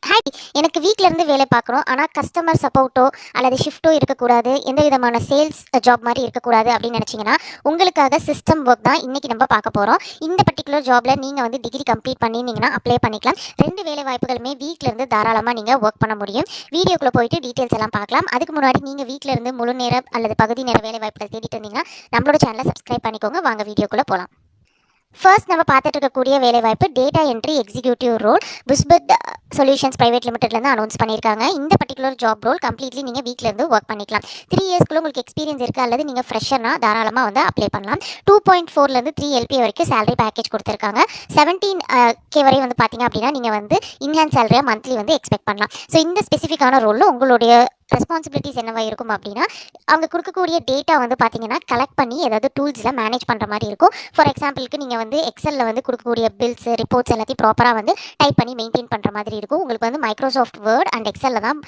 Hi. எனக்கு வீட்ல இருந்து வேலை பார்க்குறோம். ஆனா கஸ்டமர் சப்போர்ட்டோ அல்லது ஷிஃப்ட்டோ இருக்கக்கூடாது. எந்த விதமான சேல்ஸ் ஜாப் மாரி இருக்கக்கூடாது அப்படின்னு நினைச்சீங்கன்னா, உங்களுக்காக சிஸ்டம் ஒர்க் தான் இன்னைக்கு நம்ம பார்க்க போறோம். இந்த பர்ட்டிகுலர் ஜாப்ல நீங்க வந்து டிகிரி கம்ப்ளீட் பண்ணியிருந்தீங்கன்னா அப்ளை பண்ணிக்கலாம். 2 வேலை வாய்ப்புகளுமே வீட்ல இருந்து தாராளமா நீங்க ஒர்க் பண்ண முடியும். வீடியோக்குள்ள போயிட்டு டீடைல்ஸ் எல்லாம் பார்க்கலாம். அதுக்கு முன்னாடி நீங்க வீட்ல இருந்து முழு நேர அல்லது பகுதி நேர வேலை வாய்ப்புகள் தேடிட்டு இருந்தீங்கன்னா, நம்மளோட சேனலை சப்ஸ்கிரைப் பண்ணிக்கோங்க. வாங்க வீடியோக்குள்ள போலாம். ஃபர்ஸ்ட் நம்ம பார்த்துட்டு இருக்கக்கூடிய வேலைவாய்ப்பு data entry executive role. Pushpath solutions private லிமிடெட்லேருந்து அனௌன்ஸ் பண்ணியிருக்காங்க. இந்த பர்டிகுலர் ஜாப் ரோல் கம்ப்ளீட்லி நீங்கள் வீட்டில் இருந்து ஒர்க் பண்ணிக்கலாம். 3 இயர்ஸ்க்குள்ள உங்களுக்கு எக்ஸ்பீரியன்ஸ் இருக்குது அல்லது நீங்கள் ஃப்ரெஷர்னா தாராளமாக வந்து அப்ளை பண்ணலாம். 2.4லேருந்து 3 LP வரைக்கும் சேலரி பேக்கேஜ் கொடுத்துருக்காங்க. 17K வரை வந்து பார்த்தீங்க அப்படின்னா நீங்கள் வந்து இன்ஹேண்ட் சேலரியாக மந்த்லி வந்து எக்ஸ்பெக்ட் பண்ணலாம். ஸோ இந்த ஸ்பெசிஃபிக்கான ரோலில் உங்களுடைய ரெஸ்பான்சிபிலிட்டிஸ் என்னவா இருக்கும் அப்படின்னா, அவங்க கொடுக்கக்கூடிய டேட்டா வந்து பார்த்தீங்கன்னா கலெக்ட் பண்ணி ஏதாவது டூல்ஸில் மேனேஜ் பண்ணுற மாதிரி இருக்கும். ஃபார் எக்ஸாம்பிளுக்கு நீங்கள் வந்து எக்ஸலில் வந்து கொடுக்கக்கூடிய பில்ஸ் ரிப்போர்ட்ஸ் எல்லாத்தையும் ப்ராப்பராக வந்து டைப் பண்ணி மெயின்டைன் பண்ணுற மாதிரி இருக்கும். உங்களுக்கு வந்து மைக்ரோசாஃப்ட் வேர்ட் அண்ட் எக்ஸலில் தான்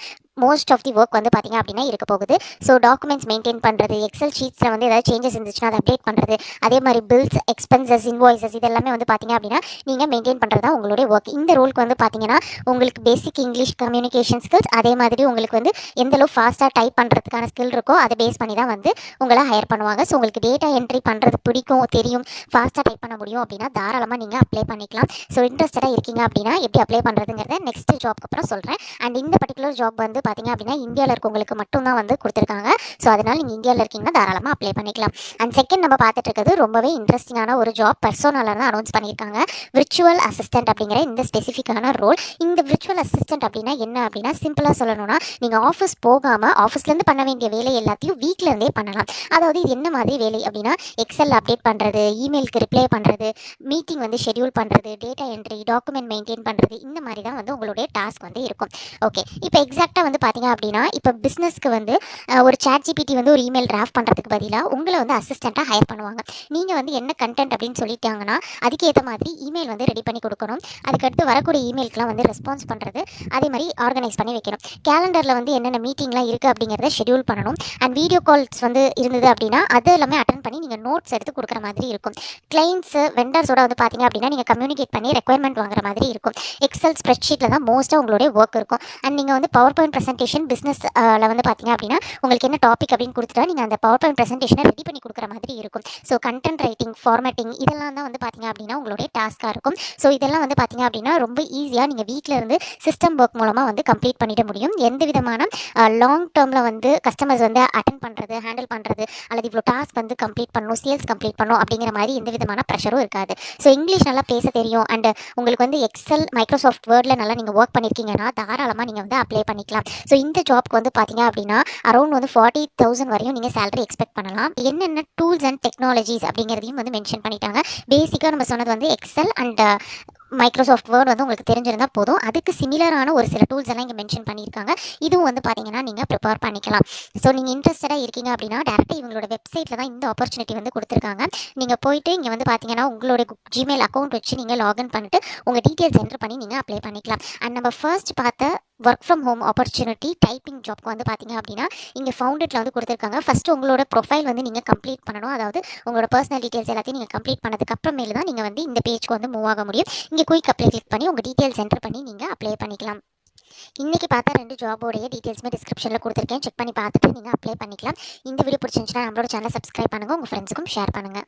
மோஸ்ட் ஆஃப் தி ஒர்க் வந்து பார்த்தீங்க அப்படின்னா இருக்க போகுது. ஸோ டாக்குமெண்ட்ஸ் மெயின்டைன் பண்ணுறது, எக்ஸல் ஷீட்ஸில் வந்து ஏதாவது சேஞ்சஸ் இருந்துச்சுன்னா அதை அப்டேட் பண்ணுறது, அதே மாதிரி பில்ஸ் எக்ஸ்பென்சஸ் இன்வாய்ஸஸ் இதெல்லாமே வந்து பார்த்தீங்க அப்படின்னா நீங்கள் மெயின்டைன் பண்ணுறது தான் உங்களுடைய ஒர்க். இந்த ரோலுக்கு வந்து பார்த்தீங்கன்னா உங்களுக்கு பேசிக் இங்கிலீஷ் கம்யூனிகேஷன் ஸ்கில்ஸ், அதே மாதிரி உங்களுக்கு வந்து எந்தளவு ஃபாஸ்ட்டாக டைப் பண்ணுறதுக்கான ஸ்கில் இருக்கோ அதை பேஸ் பண்ணி தான் வந்து உங்களை ஹையர் பண்ணுவாங்க. ஸோ உங்களுக்கு டேட்டா என்ட்ரி பண்ணுறது பிடிக்கும், தெரியும், ஃபாஸ்ட்டாக டைப் பண்ண முடியும் அப்படின்னா தாராளமாக நீங்கள் அப்ளை பண்ணிக்கலாம். ஸோ இன்ட்ரெஸ்டடாக இருக்கீங்க அப்படின்னா எப்படி அப்ளை பண்ணுறதுங்கிறத நெக்ஸ்ட் ஜாப்க்கு அப்புறம் சொல்கிறேன். அண்ட் இந்த பர்டிகுலர் ஜாப் வந்து பார்த்தீங்க அப்படின்னா இந்தியாவில் இருக்கவங்களுக்கு மட்டும் தான் வந்து கொடுத்துருக்காங்க. ஸோ அதனால் நீங்கள் இந்தியாவில் இருக்கீங்கன்னா தாராளமாக அப்ளை பண்ணிக்கலாம். அண்ட் செகண்ட் நம்ம பார்த்துட்டு இருக்கிறது ரொம்பவே இன்ட்ரெஸ்டிங்கான ஒரு ஜாப் பர்சோனால தான் அனௌன்ஸ் பண்ணியிருக்காங்க. விர்ச்சுவல் அசிஸ்டன்ட் அப்படிங்கிற இந்த ஸ்பெசிஃபிக்கான ரோல். இந்த விர்ச்சுவல் அசிஸ்டன்ட் அப்படின்னா என்ன அப்படின்னா, சிம்பிளாக சொல்லணும்னா நீங்கள் ஆஃபீஸ் போகாமல் ஆஃபீஸ்லேருந்து பண்ண வேண்டிய வேலை எல்லாத்தையும் வீட்டில் இருந்தே பண்ணலாம். அதாவது இது என்ன மாதிரி வேலை அப்படின்னா, எக்ஸல் அப்டேட் பண்ணுறது, இமெயிலுக்கு ரிப்ளை பண்ணுறது, மீட்டிங் வந்து ஷெட்யூல் பண்ணுறது, டேட்டா என்ட்ரி, டாக்குமெண்ட் மெயின்டைன் பண்ணுறது, இந்த மாதிரி தான் வந்து உங்களுடைய டாஸ்க் வந்து இருக்கும். ஓகே, இப்போ எக்ஸாக்டாக வந்து பார்த்தீங்க அப்படின்னா, இப்போ பிஸ்னஸ்க்கு வந்து ஒரு சாட் ஜிபிடி வந்து ஒரு இமெயில் டிராஃப்ட் பண்ணுறதுக்கு பதிலாக உங்களை வந்து அசிஸ்டண்ட்டாக ஹையர் பண்ணுவாங்க. நீங்கள் வந்து என்ன கண்டென்ட் அப்படின்னு சொல்லிட்டாங்கன்னா அதுக்கேற்ற மாதிரி இமெயில் வந்து ரெடி பண்ணி கொடுக்கணும். அதுக்கடுத்து வரக்கூடிய இமெயிலுக்குலாம் வந்து ரெஸ்பான்ஸ் பண்ணுறது, அதே மாதிரி ஆர்கனைஸ் பண்ணி வைக்கணும். கேலண்டரில் வந்து என்னென்ன மீட்டிங்லாம் இருக்குது அப்படிங்கிறத ஷெட்யூல் பண்ணணும். அண்ட் வீடியோ கால்ஸ் வந்து இருந்தது அப்படின்னா அது எல்லாமே அட்டன் பண்ணி நீங்கள் நோட்ஸ் எடுத்து கொடுக்குற மாதிரி இருக்கும். கிளைண்ட்ஸு வெண்டர்ஸோட வந்து பார்த்தீங்க அப்படின்னா நீங்கள் கம்யூனிகேட் பண்ணி ரெக்குயர்மெண்ட் வாங்குற மாதிரி இருக்கும். எக்ஸல் ஸ்ப்ரெட்ஷீட்டில் தான் மோஸ்ட்டாக உங்களுடைய ஒர்க் இருக்கும். அண்ட் நீங்கள் வந்து பவர் பாயிண்ட் ப்ரெசன்டேஷன் பிஸ்னஸில் வந்து பார்த்தீங்க அப்படின்னா உங்களுக்கு என்ன டாபிக் அப்படின்னு கொடுத்துட்டா நீங்கள் அந்த பவர் பாயிண்ட் ப்ரெசன்டேஷனை ரெடி பண்ணி கொடுக்குற மாதிரி இருக்கும். ஸோ கண்டென்ட் ரைட்டிங், ஃபார்மேட்டிங் இதெல்லாம் தான் வந்து பார்த்தீங்க அப்படின்னா உங்களுடைய டாஸ்க்காக இருக்கும். ஸோ இதெல்லாம் வந்து பார்த்தீங்க அப்படின்னா ரொம்ப ஈஸியாக நீங்கள் வீட்டில் இருந்து சிஸ்டம் ஒர்க் மூலமாக வந்து கம்ப்ளீட் பண்ணிட முடியும். எந்த விதமான லாங் டேர்மில் வந்து கஸ்டமர்ஸ் வந்து அட்டன் பண்ணுறது, ஹேண்டில் பண்ணுறது அல்லது இவ்வளோ டாஸ்க் வந்து கம்ப்ளீட் பண்ணணும், சேல்ஸ் கம்ப்ளீட் பண்ணணும் அப்படிங்கிற மாதிரி எந்த விதமான ப்ரெஷரும் இருக்காது. ஸோ இங்கிலீஷ் நல்லா பேச தெரியும் அண்ட் உங்களுக்கு வந்து எக்ஸல் மைக்ரோசாஃப்ட் வேர்டில் நல்லா நீங்கள் ஒர்க் பண்ணியிருக்கீங்கன்னா தாராளமாக நீங்கள் வந்து அப்ளை பண்ணிக்கலாம். ஸோ இந்த ஜாப்க்கு வந்து பார்த்தீங்க அப்படின்னா அரௌண்ட் வந்து 40,000 வரையும் நீங்கள் சேலரி எக்ஸ்பெக்ட் பண்ணலாம். என்னென்ன டூல்ஸ் அண்ட் டெக்னாலஜிஸ் அப்படிங்கிறதையும் வந்து மென்ஷன் பண்ணிட்டாங்க. பேசிக்காக நம்ம சொன்னது வந்து எக்ஸல் அண்ட் மைக்ரோசாஃப்ட் வேர்ட் வந்து உங்களுக்கு தெரிஞ்சிருந்தால் போதும். அதுக்கு சிமிலரான ஒரு சில டூல்ஸ் எல்லாம் இங்கே மென்ஷன் பண்ணியிருக்காங்க. இதுவும் வந்து பார்த்தீங்கன்னா நீங்கள் ப்ரிப்பேர் பண்ணிக்கலாம். ஸோ நீங்கள் இன்ட்ரெஸ்டடாக இருக்கீங்க அப்படின்னா டேரெக்டாக இவங்களோட வெப்சைட்டில் தான் இந்த ஆப்பர்ச்சுனிட்டி வந்து கொடுத்துருக்காங்க. நீங்கள் போயிட்டு இங்கே வந்து பார்த்தீங்கன்னா உங்களோட ஜிமெயில் அக்கௌண்ட் வச்சு நீங்கள் லாகின் பண்ணிட்டு உங்கள் டீட்டெயில்ஸ் என்ட்ரு பண்ணி நீங்கள் அப்ளை பண்ணிக்கலாம். அண்ட் நம்ம ஃபர்ஸ்ட் பார்த்த work from home opportunity typing ஜாப்க்கு வந்து பார்த்தீங்க அப்படின்னா இங்கே ஃபவுண்டட்டில் வந்து கொடுத்துருக்காங்க. ஃபஸ்ட்டு உங்களோட ப்ரொஃபைல் வந்து நீங்கள் கம்ப்ளீட் பண்ணணும். அதாவது உங்களோட பர்சனல் டீட்டெயில்ஸ் எல்லாத்தையும் நீங்கள் கம்ப்ளீட் பண்ணதுக்கு அப்புறமேல தான் நீங்கள் வந்து இந்த பேஜ்க்கு வந்து மூவ் ஆக முடியும். இங்கே குயிக் அப்ளை கிளிக் பண்ணி உங்கள் டீட்டெயில்ஸ் என்டர் பண்ணி நீங்கள் அப்ளை பண்ணிக்கலாம். இன்றைக்கி பார்த்தா 2 ஜாபோடைய டீட்டெயில்ஸுமே டிஸ்கிரிப்ஷனில் கொடுத்துருக்கேன். செக் பண்ணி பார்த்துட்டு நீங்கள் அப்ளை பண்ணிக்கலாம். இந்த வீடியோ பிடிச்சிருந்துச்சுன்னா நம்மளோட சேனலை சப்ஸ்கிரைப் பண்ணுங்கள், உங்கள் ஃப்ரெண்ட்ஸுக்கும் ஷேர் பண்ணுங்கள்.